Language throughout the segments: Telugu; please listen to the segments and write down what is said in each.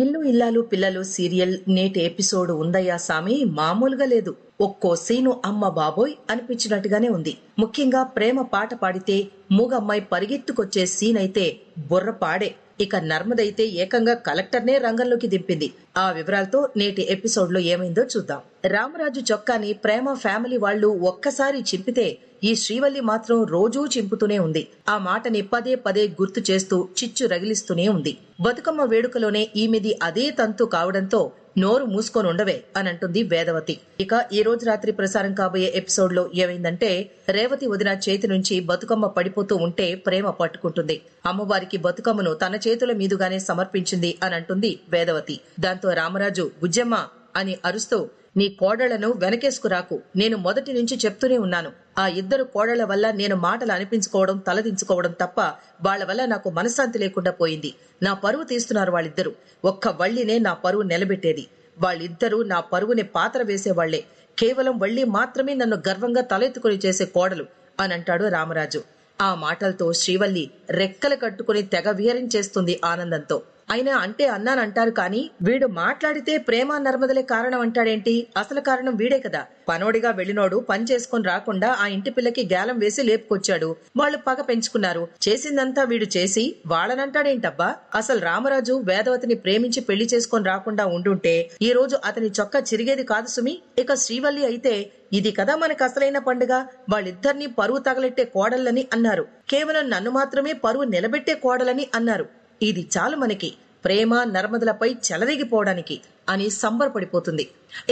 ఇల్లు ఇల్లాలు పిల్లలు సీరియల్ నేటి ఎపిసోడ్ ఉందయ్యా సామి, మామూలుగా లేదు. ఒక్కో సీను అమ్మ బాబోయ్ అనిపించినట్టుగానే ఉంది. ముఖ్యంగా ప్రేమ పాట పాడితే మూగమ్మాయి పరిగెత్తుకొచ్చే సీన్ అయితే బుర్ర పాడే. ఇక నర్మదైతే ఏకంగా కలెక్టర్నే రంగంలోకి దింపింది. ఆ వివరాలతో నేటి ఎపిసోడ్ లో ఏమైందో చూద్దాం. రామరాజు చొక్కాని ప్రేమ ఫ్యామిలీ వాళ్లు ఒక్కసారి చింపితే ఈ శ్రీవల్లి మాత్రం రోజూ చింపుతూనే ఉంది. ఆ మాటని పదే పదే గుర్తు చేస్తూ చిచ్చు రగిలిస్తూనే ఉంది. బతుకమ్మ వేడుకలోనే ఈమెది అదే తంతు కావడంతో నోరు మూసుకొని ఉండవే అని అంటుంది వేదవతి. ఇక ఈ రోజు రాత్రి ప్రసారం కాబోయే ఎపిసోడ్ లో ఏమైందంటే, రేవతి వదిన చేతి నుంచి బతుకమ్మ పడిపోతూ ఉంటే ప్రేమ పట్టుకుంటుంది. అమ్మవారికి బతుకమ్మను తన చేతుల మీదుగానే సమర్పించింది అని అంటుంది వేదవతి. దాంతో రామరాజు బుజ్జమ్మ అని అరుస్తూ, నీ కోడళ్లను వెనకేసుకురాకు, నేను మొదటి నుంచి చెప్తూనే ఉన్నాను. ఆ ఇద్దరు కోడళ్ల వల్ల నేను మాటలు అనిపించుకోవడం తలదించుకోవడం తప్ప వాళ్ల వల్ల నాకు మనశ్శాంతి లేకుండా పోయింది. నా పరువు తీస్తున్నారు వాళ్ళిద్దరు. ఒక్క వల్లినే నా పరువు నిలబెట్టేది. వాళ్ళిద్దరూ నా పరువుని పాత్ర వేసేవాళ్లే. కేవలం వల్లి మాత్రమే నన్ను గర్వంగా తలెత్తుకుని చేసే కోడలు అని అంటాడు రామరాజు. ఆ మాటలతో శ్రీవల్లి రెక్కలు కట్టుకుని తెగ విహరించేస్తుంది ఆనందంతో. అయినా అంటే అన్నానంటారు కాని వీడు మాట్లాడితే ప్రేమ నర్మదలే కారణం అంటాడేంటి? అసలు కారణం వీడే కదా. పనోడిగా వెళ్లినోడు పని చేసుకుని రాకుండా ఆ ఇంటి పిల్లకి గ్యాలం వేసి లేపుకొచ్చాడు. వాళ్ళు పగ పెంచుకున్నారు. చేసిందంతా వీడు చేసి వాళ్ళనంటాడేంటబ్బా? అసలు రామరాజు వేదవతిని ప్రేమించి పెళ్లి చేసుకుని రాకుండా ఉండుంటే ఈ రోజు అతని చొక్కా చిరిగేది కాదు సుమి. ఇక శ్రీవల్లి అయితే, ఇది కదా మనకు అసలైన పండుగ, వాళ్ళిద్దరినీ పరువు తగలెట్టే కోడళ్ళని అన్నారు, కేవలం నన్ను మాత్రమే పరువు నిలబెట్టే కోడలని అన్నారు. ఇది చాలు మనకి ప్రేమ నర్మదలపై చెలరేగిపోవడానికి అని సంబరపడిపోతుంది.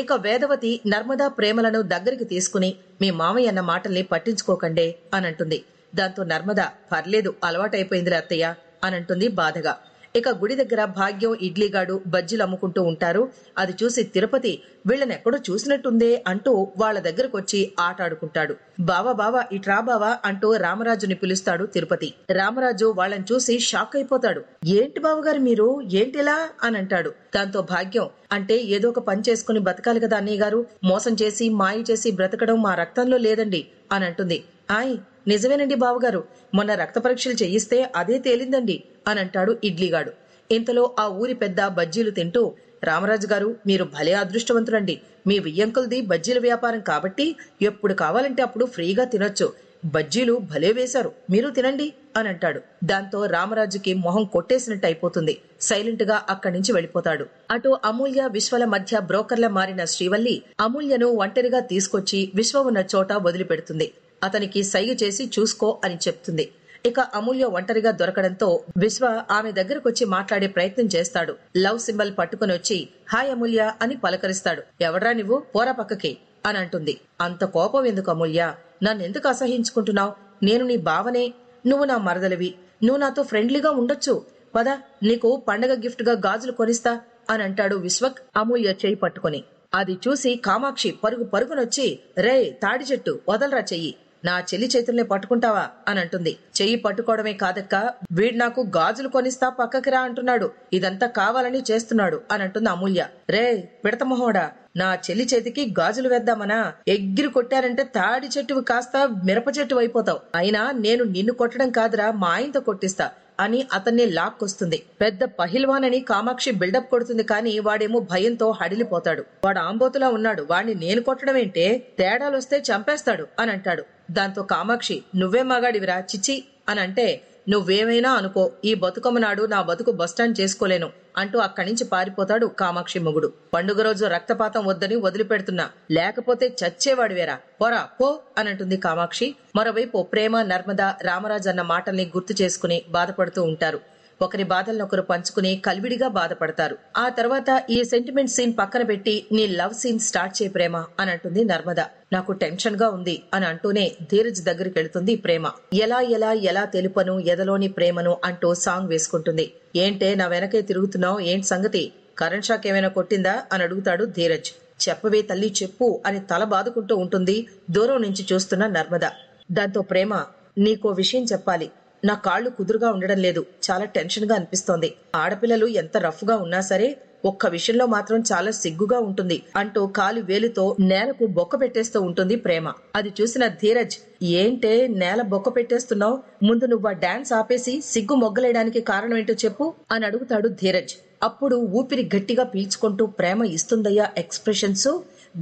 ఇక వేదవతి నర్మదా ప్రేమలను దగ్గరికి తీసుకుని, మీ మామయ్య అన్న మాటల్ని పట్టించుకోకండే అని అంటుంది. దాంతో నర్మద, పర్లేదు అలవాటైపోయిందిలే అత్తయ్య అని అంటుంది బాధగా. ఇక గుడి దగ్గర భాగ్యం ఇడ్లీగాడు బజ్జీలు అమ్ముకుంటూ ఉంటారు. అది చూసి తిరుపతి, వీళ్ళనెక్కడో చూసినట్టుందే అంటూ వాళ్ల దగ్గరకు వచ్చి ఆటాడుకుంటాడు. బావా బావా ఇట్రా బావా అంటూ రామరాజుని పిలుస్తాడు తిరుపతి. రామరాజు వాళ్ళని చూసి షాక్ అయిపోతాడు. ఏంటి బావగారు మీరు, ఏంటిలా అని అంటాడు. దాంతో భాగ్యం, అంటే ఏదో ఒక పని చేసుకుని బతకాలి కదా అన్నయ్య గారు, మోసం చేసి మాయ చేసి బ్రతకడం మా రక్తంలో లేదండి అని అంటుంది. ఆయ్ నిజమేనండి బావగారు, మొన్న రక్త పరీక్షలు చేయిస్తే అదే తేలిందండి అని అంటాడు ఇడ్లీగాడు. ఇంతలో ఆ ఊరి పెద్ద బజ్జీలు తింటూ, రామరాజు గారు మీరు భలే అదృష్టవంతులండి. మీ వియ్యంకులది బజ్జీల వ్యాపారం కాబట్టి ఎప్పుడు కావాలంటే అప్పుడు ఫ్రీగా తినొచ్చు. బజ్జీలు భలే వేశారు, మీరు తినండి అని అంటాడు. దాంతో రామరాజుకి మొహం కొట్టేసినట్టు అయిపోతుంది. సైలెంట్ గా అక్కడి నుంచి వెళ్లిపోతాడు. అటు అమూల్య విశ్వల మధ్య బ్రోకర్ల మారిన శ్రీవల్లి అమూల్యను ఒంటరిగా తీసుకొచ్చి విశ్వ ఉన్న చోట వదిలిపెడుతుంది. అతనికి సైగ చేసి చూసుకో అని చెప్తుంది. ఇక అమూల్య ఒంటరిగా దొరకడంతో విశ్వ ఆమె దగ్గరకొచ్చి మాట్లాడే ప్రయత్నం చేస్తాడు. లవ్ సింబల్ పట్టుకుని వచ్చి, హాయ్ అమూల్య అని పలకరిస్తాడు. ఎవడ్రా నువ్వు, పోరా పక్కకి అని అంటుంది. అంత కోపం ఎందుకు అమూల్య, నన్నెందుకు అసహించుకుంటున్నావు? నేను నీ బావనే, నువ్వు నా మరదలివి, నువ్వు నాతో ఫ్రెండ్లీగా ఉండొచ్చు. పద నీకు పండగ గిఫ్ట్ గా గాజులు కొనిస్తా అని అంటాడు విశ్వక్ అమూల్య చేయి పట్టుకుని. అది చూసి కామాక్షి పరుగు పరుగునొచ్చి, రే తాడి చెట్టు వదలరా చెయ్యి, నా చెల్లి చేతుల్నే పట్టుకుంటావా అని అంటుంది. చెయ్యి పట్టుకోవడమే కాదక్క, వీడు నాకు గాజులు కొనిస్తా పక్కకి రా అంటున్నాడు, ఇదంతా కావాలని చేస్తున్నాడు అని అంటుంది అమూల్య. రే పిడతమొహోడా, నా చెల్లి చేతికి గాజులు వేద్దామనా? ఎగ్గిరి కొట్టారంటే తాడి చెట్టువి కాస్త మిరప చెట్టు అయిపోతావు. అయినా నేను నిన్ను కొట్టడం కాదురా, మా ఆయనతో కొట్టిస్తా అని అతన్ని లాక్కొస్తుంది. పెద్ద పహిల్వాన్ అని కామాక్షి బిల్డప్ కొడుతుంది కానీ వాడేమో భయంతో హడిలిపోతాడు. వాడు ఆంబోతులా ఉన్నాడు, వాడిని నేను కొట్టడమేంటే, తేడాలొస్తే చంపేస్తాడు అని అంటాడు. దాంతో కామాక్షి, నువ్వే మగాడివిరా చిచ్చి అని అంటే, నువ్వేమైనా అనుకో, ఈ బతుకమ్మ నాడు నా బతుకు బస్టాండ్ చేసుకోలేను అంటూ అక్కడి నుంచి పారిపోతాడు కామాక్షి మొగుడు. పండుగ రోజు రక్తపాతం వద్దని వదిలిపెడుతున్నా, లేకపోతే చచ్చేవాడివేరా, పోరా పో అని అంటుంది కామాక్షి. మరోవైపు ప్రేమ నర్మద రామరాజు అన్న మాటల్ని గుర్తు చేసుకుని బాధపడుతూ ఉంటారు. ఒకరి బాధలనొకరు పంచుకుని కలివిడిగా బాధపడతారు. ఆ తర్వాత ఈ సెంటిమెంట్ సీన్ పక్కన పెట్టి నీ లవ్ సీన్ స్టార్ట్ చేయి ప్రేమ అని అంటుంది నర్మద. నాకు టెన్షన్ గా ఉంది అని అంటూనే ధీరజ్ దగ్గరికి వెళుతుంది ప్రేమ. ఎలా ఎలా ఎలా తెలుపను ఎదలోని ప్రేమను అంటూ సాంగ్ వేసుకుంటుంది. ఏంటే నా వెనకే తిరుగుతున్నావు, ఏంటి సంగతి, కరెంట్ షాక్ ఏమైనా కొట్టిందా అని అడుగుతాడు ధీరజ్. చెప్పవే తల్లి చెప్పు అని తల బాదుకుంటూ ఉంటుంది దూరం నుంచి చూస్తున్న నర్మద. దాంతో ప్రేమ, నీకో విషయం చెప్పాలి, నా కాళ్లు కుదురుగా ఉండడం లేదు, చాలా టెన్షన్ గా అనిపిస్తోంది. ఆడపిల్లలు ఎంత రఫ్ గా ఉన్నా సరే ఒక్క విషయంలో మాత్రం చాలా సిగ్గుగా ఉంటుంది అంటూ కాలి వేలుతో నేలకు బొక్క పెట్టేస్తూ ఉంటుంది ప్రేమ. అది చూసిన ధీరజ్, ఏంటే నేల బొక్క పెట్టేస్తున్నావు, ముందు నువ్వు ఆ డాన్స్ ఆపేసి సిగ్గు మొగ్గలేయడానికి కారణం ఏంటో చెప్పు అని అడుగుతాడు ధీరజ్. అప్పుడు ఊపిరి గట్టిగా పీల్చుకుంటూ ప్రేమ ఇస్తుందయ్యా ఎక్స్ప్రెషన్స్.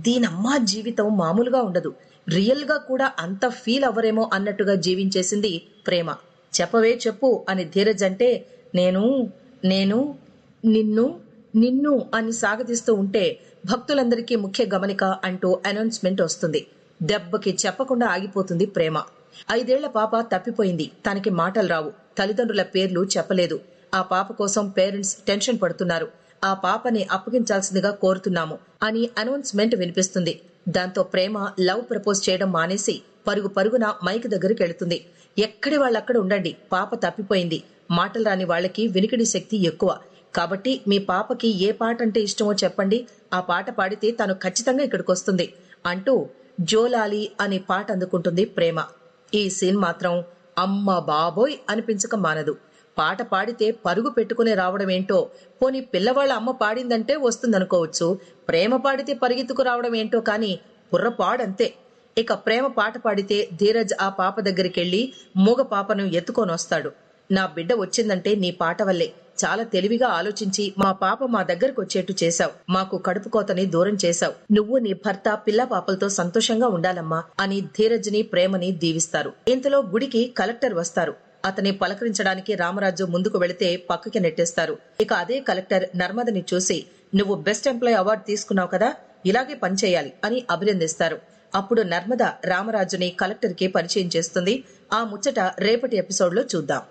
దీనమ్మా జీవితం మామూలుగా ఉండదు, రియల్ గా కూడా అంత ఫీల్ అవ్వరేమో అన్నట్టుగా జీవించేసింది ప్రేమ. చెప్పవే చెప్పు అని ధీరజ్ అంటే, నేను నేను నిన్ను నిన్ను అని సాగదీస్తూ ఉంటే భక్తులందరికీ ముఖ్య గమనిక అంటూ అనౌన్స్మెంట్ వస్తుంది. దెబ్బకి చెప్పకుండా ఆగిపోతుంది ప్రేమ. 5 ఏళ్ల పాప తప్పిపోయింది, తనకి మాటలు రావు, తల్లిదండ్రుల పేర్లు చెప్పలేదు. ఆ పాప కోసం పేరెంట్స్ టెన్షన్ పడుతున్నారు. ఆ పాపని అప్పగించాల్సిందిగా కోరుతున్నాము అని అనౌన్స్మెంట్ వినిపిస్తుంది. దాంతో ప్రేమ లవ్ ప్రపోజ్ చేయడం మానేసి పరుగు పరుగున మైక్ దగ్గరికి వెళుతుంది. ఎక్కడి వాళ్ళక్కడ ఉండండి, పాప తప్పిపోయింది. మాటలు రాని వాళ్ళకి వినికిడి శక్తి ఎక్కువ, కాబట్టి మీ పాపకి ఏ పాట అంటే ఇష్టమో చెప్పండి, ఆ పాట పాడితే తను ఖచ్చితంగా ఇక్కడికి వస్తుంది అంటూ జోలాలి అనే పాట అందుకుంటుంది ప్రేమ. ఈ సీన్ మాత్రం అమ్మ బాబోయ్ అనిపించక మానదు. పాట పాడితే పరుగు పెట్టుకుని రావడం ఏంటో, పోనీ పిల్లవాళ్ళ అమ్మ పాడిందంటే వస్తుందనుకోవచ్చు, ప్రేమ పాడితే పరిగెత్తుకు రావడం ఏంటో కానీ బుర్రపాడంతే. ఇక ప్రేమ పాట పాడితే ధీరజ్ ఆ పాప దగ్గరికెళ్లి మూగ పాపను ఎత్తుకొని వస్తాడు. నా బిడ్డ వచ్చిందంటే నీ పాట వల్లే, చాలా తెలివిగా ఆలోచించి మా పాప మా దగ్గరకు వచ్చేట్టు చేశావు, మాకు కడుపు కోతని దూరం చేశావు, నువ్వు నీ భర్త పిల్ల పాపలతో సంతోషంగా ఉండాలమ్మా అని ధీరజ్ ని ప్రేమని దీవిస్తారు. ఇంతలో గుడికి కలెక్టర్ వస్తారు. అతని పలకరించడానికి రామరాజు ముందుకు వెళితే పక్కకి నెట్టేస్తారు. ఇక అదే కలెక్టర్ నర్మదని చూసి, నువ్వు బెస్ట్ ఎంప్లాయ్ అవార్డు తీసుకున్నావు కదా, ఇలాగే పనిచేయాలి అని అభినందిస్తారు. అప్పుడు నర్మద రామరాజుని కలెక్టర్ కి పరిచయం చేస్తుంది. ఆ ముచ్చట రేపటి ఎపిసోడ్ లో చూద్దాం.